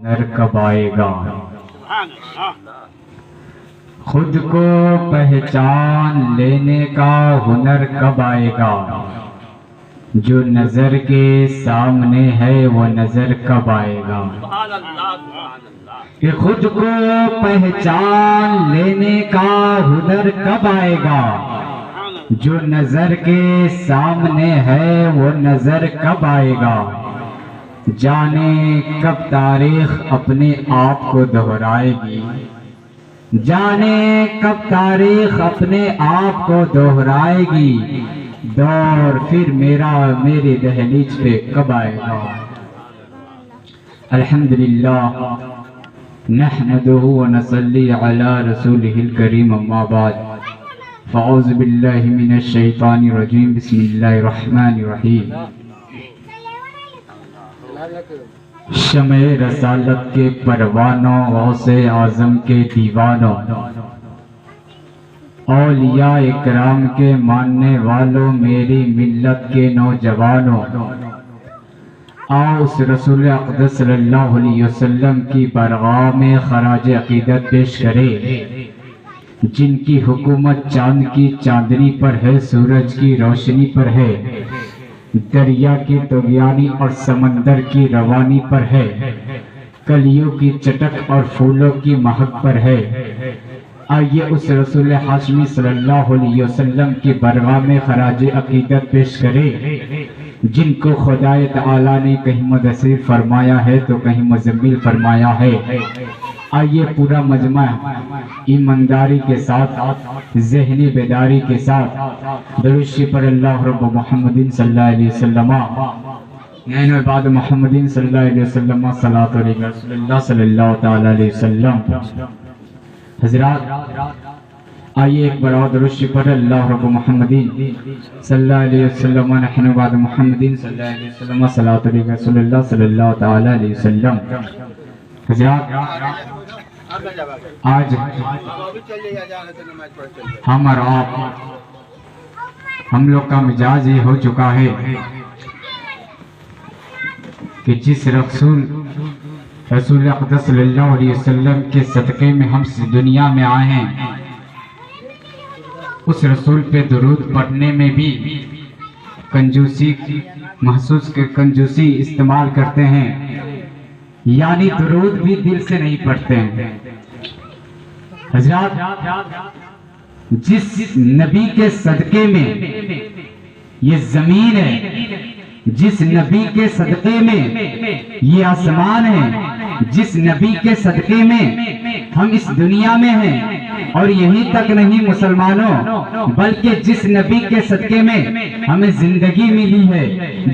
ہنر کب آئے گا، خود کو پہچان لینے کا ہنر کب آئے گا، جو نظر کے سامنے ہے وہ نظر کب آئے گا، کہ خود کو پہچان لینے کا ہنر کب آئے گا، جو نظر کے سامنے ہے وہ نظر کب آئے گا، جانے کب تاریخ اپنے آپ کو دہرائے گی، جانے کب تاریخ اپنے آپ کو دہرائے گی، دور پھر میری دہلیز پہ کب آئے گا۔ الحمدللہ نحمده ونصلی علی رسولہ الکریم، اما بعد فاعوذ باللہ من الشیطان الرجیم، بسم اللہ الرحمن الرحیم۔ شمع رسالت کے پروانوں، غوث اعظم کے دیوانوں، اولیاء اکرام کے ماننے والوں، میری ملت کے نوجوانوں، آؤ اس رسول اقدس صلی اللہ علیہ وسلم کی بارگاہ میں خراج عقیدت پیش کرے، جن کی حکومت چاند کی چاندنی پر ہے، سورج کی روشنی پر ہے، دریا کی طغیانی اور سمندر کی روانی پر ہے، کلیوں کی چٹک اور پھولوں کی مہک پر ہے۔ آئیے اس رسول ہاشمی صلی اللہ علیہ وسلم کی بارگاہ میں خراج عقیدت پیش کرے، جن کو خدا تعالیٰ نے کہیں مدثر فرمایا ہے تو کہیں مزمل فرمایا ہے۔ آئیے پورا مجمع ایمانداری کے ساتھ، ذہنی بیداری کے ساتھ درود شریف پر اللہ رب محمد صلی اللہ علیہ وسلم، نین بعد محمد صلی اللہ علیہ وسلم، صلاۃ علیہ رسول اللہ صلی اللہ تعالی علیہ وسلم۔ حضرات آئیے ایک بار اور درود شریف پر اللہ رب محمد صلی اللہ علیہ وسلم، نحن بعد محمد صلی اللہ علیہ وسلم، صلاۃ علیہ رسول اللہ صلی اللہ تعالی علیہ وسلم۔ حضرات آج ہم اور آپ، ہم لوگ کا مزاج یہ ہو چکا ہے کہ جس رسول اقدس صلی اللہ علیہ وسلم کے صدقے میں ہم دنیا میں آئے ہیں، اس رسول پہ درود پڑھنے میں بھی کنجوسی کنجوسی استعمال کرتے ہیں، یعنی درود بھی دل سے نہیں پڑھتے ہیں۔ حضرات جس نبی کے صدقے میں یہ زمین ہے، جس نبی کے صدقے میں یہ آسمان ہے، جس نبی کے صدقے میں ہم اس دنیا میں ہیں، اور یہیں تک نہیں مسلمانوں، بلکہ جس نبی کے صدقے میں ہمیں زندگی ملی ہے،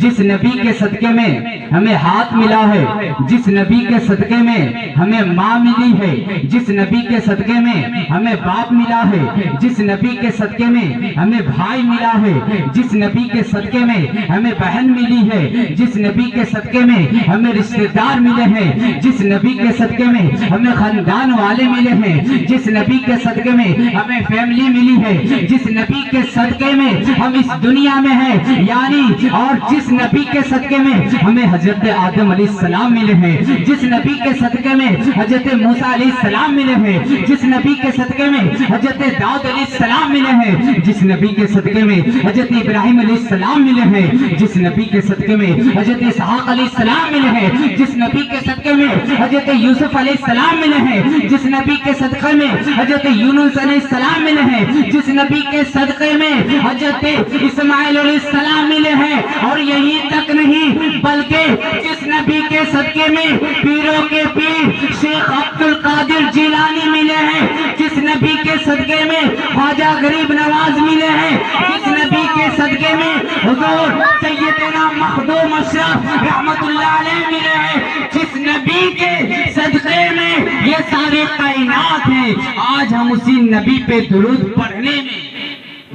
جس نبی کے صدقے میں ہمیں ہاتھ ملا ہے، جس نبی کے صدقے میں ہمیں ماں ملی ہے، جس نبی کے صدقے میں ہمیں باپ ملا ہے، جس نبی کے صدقے میں ہمیں بھائی ملا ہے، جس نبی کے صدقے میں ہمیں بہن ملی ہے، جس نبی کے صدقے میں ہمیں رشتہ دار ملے ہیں، جس نبی کے صدقے میں ہمیں خاندان والے ملے ہیں، جس نبی کے صدقے میں ہمیں فیملی ملی ہے، جس نبی کے صدقے میں ہم اس دنیا میں ہیں، یعنی اور جس نبی کے صدقے میں ہمیں حضرت آدم علیہ السلام ملے ہیں، جس نبی کے صدقے میں حضرت موسیٰ علیہ السلام ملے ہیں، جس نبی کے صدقے میں حضرت داؤد علیہ السلام ملے ہیں، جس نبی کے صدقے میں حضرت ابراہیم علیہ السلام ملے ہیں، جس نبی کے صدقے میں حضرت اسحاق علیہ السلام ملے ہیں، جس نبی کے صدقے میں حضرت یوسف علیہ السلام ملے ہیں، جس نبی کے صدقے میں حضرت یونس علیہ السلام ملے ہیں، جس نبی کے صدقے میں حضرت اسماعیل علیہ السلام ملے ہیں، اور یہی تک نہیں بلکہ جس نبی کے صدقے میں پیروں کے پیر شیخ عبد القادر جیلانی ملے ہیں، جس نبی کے صدقے میں خواجہ غریب نواز ملے ہیں، جس نبی کے صدقے میں حضور سیدنا مخدوم اشرف رحمت اللہ علیہ ملے ہیں، جس نبی کے صدقے میں یہ سارے کائنات ہیں، آج ہم اسی نبی پہ درود پڑھنے میں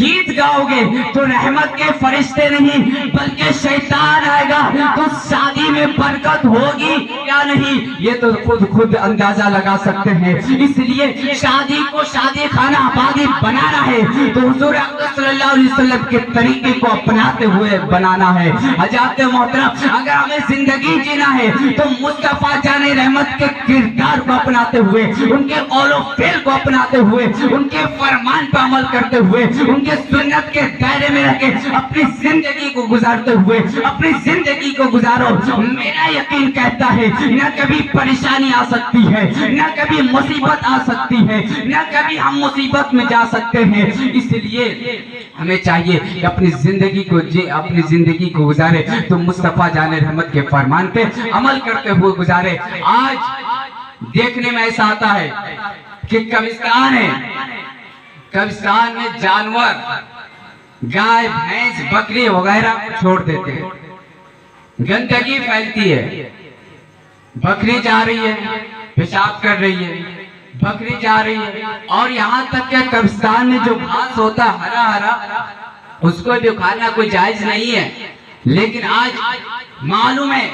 گیت گاؤ گے تو رحمت کے فرشتے نہیں بلکہ شیطان آئے گا, تو شادی میں برکت ہوگی یا نہیں یہ تو خود اندازہ لگا سکتے ہیں. اس لیے شادی کو شادی خانہ آبادی بنانا ہے تو حضور اقدس صلی اللہ علیہ وسلم کے طریقے کو اپناتے ہوئے بنانا ہے. حضرات محترم, اگر ہمیں زندگی جینا ہے تو مصطفیٰ جان رحمت کے کردار کو اپناتے ہوئے, ان کے قول و فعل کو اپناتے ہوئے, ان کے فرمان پر عمل کرتے ہوئے, ان کے سنت کے دائرے میں رہ کے اپنی زندگی کو گزارتے ہوئے اپنی زندگی کو گزارو. میرا یقین کہتا ہے نہ کبھی پریشانی آ سکتی ہے, نہ کبھی مصیبت آ سکتی ہے, نہ کبھی ہم مصیبت میں جا سکتے ہیں. اس لیے ہمیں چاہیے کہ اپنی زندگی کو گزارے تو مصطفیٰ جان رحمت کے فرمان پہ عمل کرتے ہوئے گزارے. آج دیکھنے میں ایسا آتا ہے کہ قبرستان ہے, قبرستان میں جانور گائے بھینس بکری وغیرہ چھوڑ دیتے ہیں, گندگی پھیلتی ہے, بکری جا رہی ہے پیشاب کر رہی ہے, بکری جا رہی ہے, اور یہاں تک کہ قبرستان میں جو گھاس ہوتا ہے ہرا ہرا اس کو بھی کھانا کوئی جائز نہیں ہے. لیکن آج معلوم ہے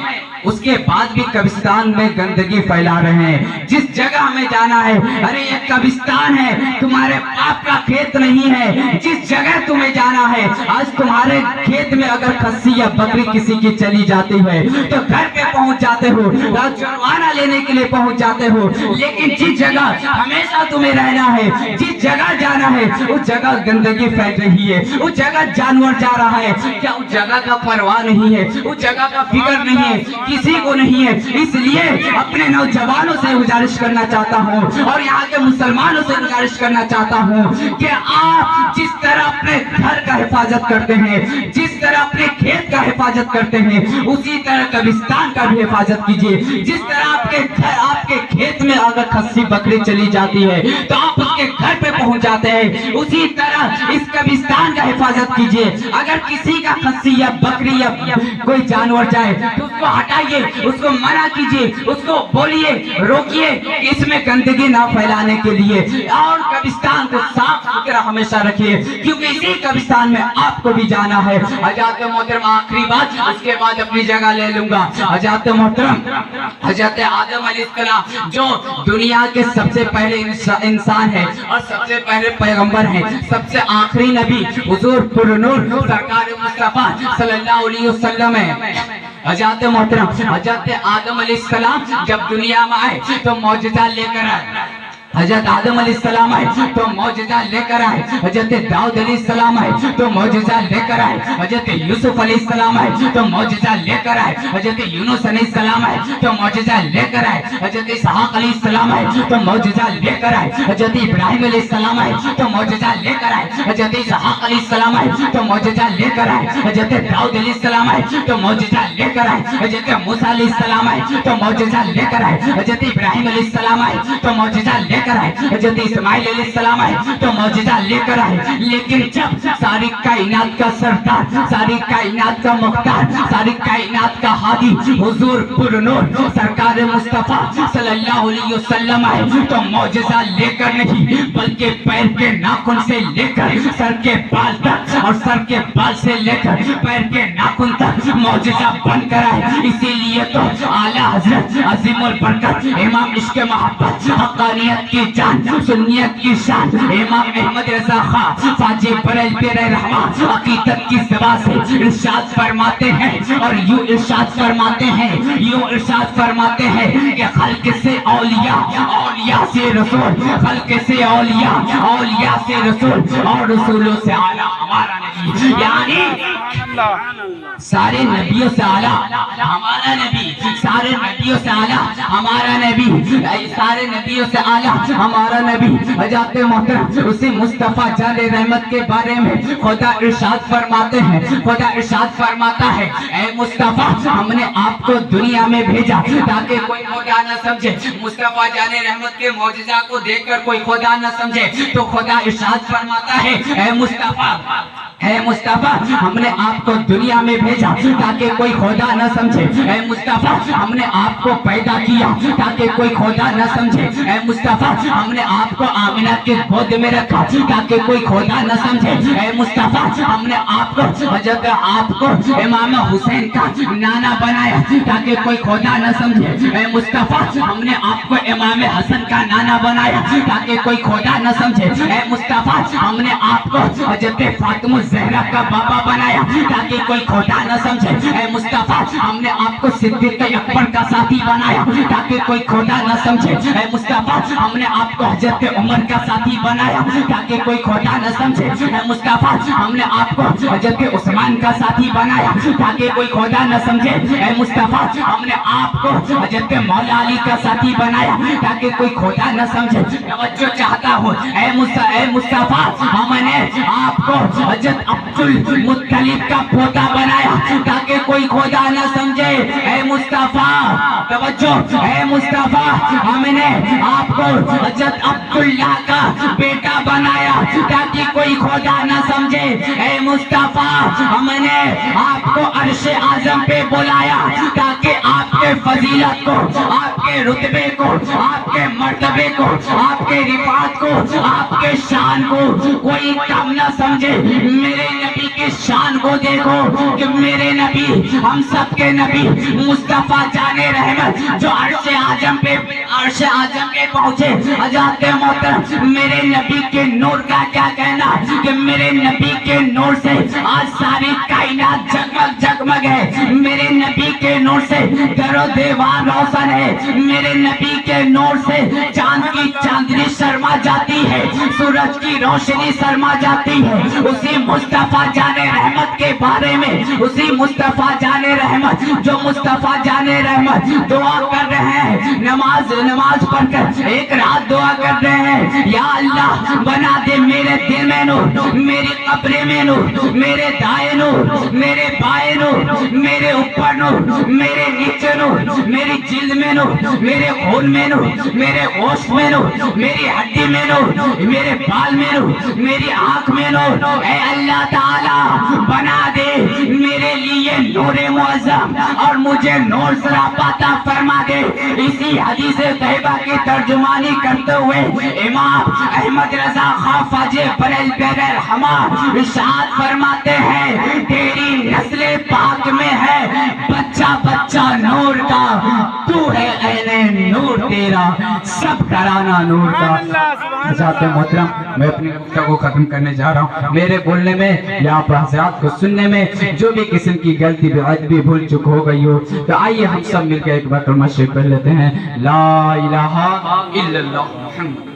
اس کے بعد بھی قبرستان میں گندگی پھیلا رہے ہیں. جس جگہ ہمیں جانا ہے, ارے یہ قبرستان ہے, تمہارے باپ کا کھیت نہیں ہے. جس جگہ تمہیں جانا ہے, آج تمہارے کھیت میں اگر خصی یا بکری کسی کی چلی جاتی ہے تو گھر پہ پہنچ جاتے ہو, جرمانہ لینے کے لیے پہنچ جاتے ہو. لیکن جس جگہ ہمیشہ تمہیں رہنا ہے, جس جگہ جانا ہے, اس جگہ گندگی پھیل رہی ہے, اس جگہ جانور جا رہا ہے, کیا اس جگہ کا پرواہ نہیں ہے, اس جگہ کا فکر نہیں ہے, کسی کو نہیں ہے. اس لیے اپنے نوجوانوں سے گزارش کرنا چاہتا ہوں اور یہاں کے مسلمانوں سے گزارش کرنا چاہتا ہوں کہ آپ جس طرح اپنے گھر کا حفاظت کرتے ہیں, جس طرح اپنے کھیت کا حفاظت کرتے ہیں, اسی طرح قبرستان کا بھی حفاظت کیجیے. جس طرح آپ کے کھیت میں اگر خصی بکری چلی جاتی ہے تو آپ اس کے گھر پہ پہنچ جاتے ہیں, اسی طرح اس قبرستان کا حفاظت کیجیے. اگر کسی کا خصی یا بکری یا کوئی جانور جائے تو اس کو ہٹائیے, اس کو منع کیجیے, اس کو بولیے, روکیے اس میں گندگی نہ پھیلانے کے لیے, اور قبرستان کو صاف ستھرا ہمیشہ رکھیے کیونکہ اسی قبرستان میں آپ کو بھی جانا ہے. حضرات محترم, آخری بات, اس کے بعد اپنی جگہ لے لوں گا. حضرات محترم, حضرت آدم علیہ السلام جو دنیا کے سب سے پہلے انسان ہے اور سب سے پہلے پیغمبر ہیں, سب سے آخری نبی حضور پرنور سرکار مصطفیٰ صلی اللہ علیہ وسلم ہے. حضرت محترم, حضرت آدم علیہ السلام جب دنیا میں آئے تو معجزہ لے کر آئے. حضرت آدم علیہ السلام آئے تو معجزہ لے کر آئے. حضرت داؤد علیہ السلام آئے تو معجزہ لے کر آئے. حضرت یوسف علیہ السلام آئے تو معجزہ لے کر آئے. حضرت یونس علیہ السلام آئے تو معجزہ لے کر آئے. حضرت اسحاق علیہ السلام آئے تو معجزہ لے کر آئے. حضرت ابراہیم علیہ السلام آئے تو معجزہ لے کر آئے. حضرت اسحاق علیہ السلام آئے تو معجزہ لے کر آئے. حضرت داؤد علیہ السلام آئے تو معجزہ لے کر آئے. حضرت موسیٰ علیہ السلام آئے تو معجزہ لے کر آئے. حضرت ابراہیم علیہ السلام آئے تو معجزہ لے کر آئے. حضرت اسماعیل علیہ السلام آئے تو معجزہ لے کر آئے. لیکن جب ساری کائنات کا سردار, ساری کائنات کا مختار, ساری کائنات کا ہادی حضور پرنور سرکار مصطفیٰ صلی اللہ علیہ وسلم آئے تو معجزہ لے کر نہیں بلکہ پیر کے ناخن سے لے کر سر کے بال تک اور سر کے بال سے لے کر پیر کے ناخن تک معجزہ بن کر آئے. اسی لیے تو اعلیٰ حضرت عظیم البرکت امام عشق محبت حقانیت کی جان سنیت کی شان امام احمد رضا خان فاجی بریل پیر رحمان عقیدت کی زبان سے ارشاد فرماتے ہیں اور یوں ارشاد فرماتے ہیں, یوں ارشاد فرماتے ہیں کہ خلق سے اولیاء, اولیاء سے رسول, خلق سے اولیاء, اولیاء سے رسول اور رسولوں سے اعلیٰ ہمارا نبی. یعنی سارے نبیوں سے اعلیٰ ہمارا نبی, سارے نبیوں سے اعلیٰ ہمارا نبی, سارے نبیوں سے اعلیٰ ہمارا نبی. حضرت محترم, اسی مصطفیٰ جان رحمت کے بارے میں خدا ارشاد فرماتے ہیں, خدا ارشاد فرماتا ہے اے مصطفیٰ ہم نے آپ کو دنیا میں بھیجا تاکہ کوئی خدا نہ سمجھے. مصطفیٰ جان رحمت کے معجزہ کو دیکھ کر کوئی خدا نہ سمجھے تو خدا ارشاد فرماتا ہے اے مصطفیٰ اے مصطفیٰ ہم نے آپ کو دنیا میں بھیجا تاکہ کوئی خدا نہ سمجھے، اے مصطفیٰ ہم نے آپ کو پیدا کیا تاکہ کوئی خدا نہ سمجھے، اے مصطفیٰ ہم نے آپ کو آمنہ کے گود میں رکھا تاکہ کوئی خدا نہ سمجھے، اے مصطفیٰ ہم نے آپ کو حضرت آپ کو امام حسین کا نانا بنایا تاکہ کوئی خدا نہ سمجھے، اے مصطفیٰ ہم نے آپ کو امام حسن کا نانا بنایا تاکہ کوئی خدا نہ سمجھے، اے مصطفیٰ ہم نے آپ کو حضرت فاطمہ زہرا کا بابا بنایا تاکہ کوئی خدا نہ سمجھے، اے مصطفیٰ ہم نے آپ کو صدیق اکبر کا ساتھی بنایا تاکہ کوئی خدا نہ سمجھے، اے مصطفیٰ ہم نے آپ کو حضرت عمر کا ساتھی بنایا تاکہ کوئی خدا نہ سمجھے، اے مصطفیٰ ہم نے آپ کو حضرت عثمان کا ساتھی بنایا تاکہ کوئی خدا نہ سمجھے، اے مصطفیٰ ہم نے آپ کو حضرت مولا علی کا ساتھی بنایا تاکہ کوئی خدا نہ سمجھے۔ توجہ چاہتا ہوں اے مصطفیٰ ہم نے آپ کو حضرت عبد المطلب کا پوتا بنایا تاکہ کوئی خدا نہ سمجھے، اے مصطفیٰ توجہ، اے مصطفیٰ ہم نے آپ کو حضرت عبداللہ کا بیٹا بنایا تاکہ کوئی خدا نہ سمجھے، اے مصطفیٰ ہم نے آپ کو عرش اعظم پہ بلایا تاکہ آپ کے فضیلت کو، آپ کے رتبے کو، آپ کے مرتبے کو، آپ کے رفعت کو، آپ کے شان کو کوئی کم نہ سمجھے۔ میرے نبی کے شان کو دیکھو کہ میرے نبی، ہم سب کے نبی مصطفیٰ جان رحمت جو عرش اعظم پہ پہنچے، حضرت محترم میرے نبی کے نور کا کیا کہنا کہ میرے نبی کے نور سے آج ساری کائنات جگمگ جگمگ ہے، میرے نبی کے نور سے در و دیوار روشن ہے، میرے نبی کے نور سے چاند کی چاندنی شرما جاتی ہے، سورج کی روشنی شرما جاتی ہے۔ اسی مصطفیٰ جان رحمت کے بارے میں، اسی مصطفیٰ جان رحمت جو مصطفیٰ جان رحمت دعا کر رہے ہیں، نماز پڑھ کر ایک رات دعا کر رہے ہیں، یا اللہ بنا دے میرے دل میں نور، میری قبر میں نور، میرے دائیں نور، میرے بائیں نور، میرے اوپر نور، میرے نیچے نور، میری جلد میں نور، میرے خون میں نور، میرے گوشت میں نور، میری ہڈی میں نور، میرے بال میں نور، میری آنکھ میں نور، اے اللہ تعالی بنا دے میرے لیے نور معظم اور مجھے نور سراپا عطا فرما دے۔ اسی حدیث طیبہ کی ترجمانی کرتے ہوئے امام احمد رضا خان فاجے بریلوی رحمہ ارشاد فرماتے ہیں، تیری نسل پاک میں ہے بچہ بچہ نور کا، تو ہے عین نور تیرا، سب گھرانہ نور کا۔ حضرات محترم میں اپنی گفتگو ختم کرنے جا رہا ہوں۔ میرے بولنے میں یا حضرات کو سننے میں جو بھی قسم کی غلطی بھی بھول چک ہو گئی ہو تو آئیے ہم سب مل کے ایک بار کلمہ شریف پڑھ لیتے ہیں، لا الہ الا اللہ محمد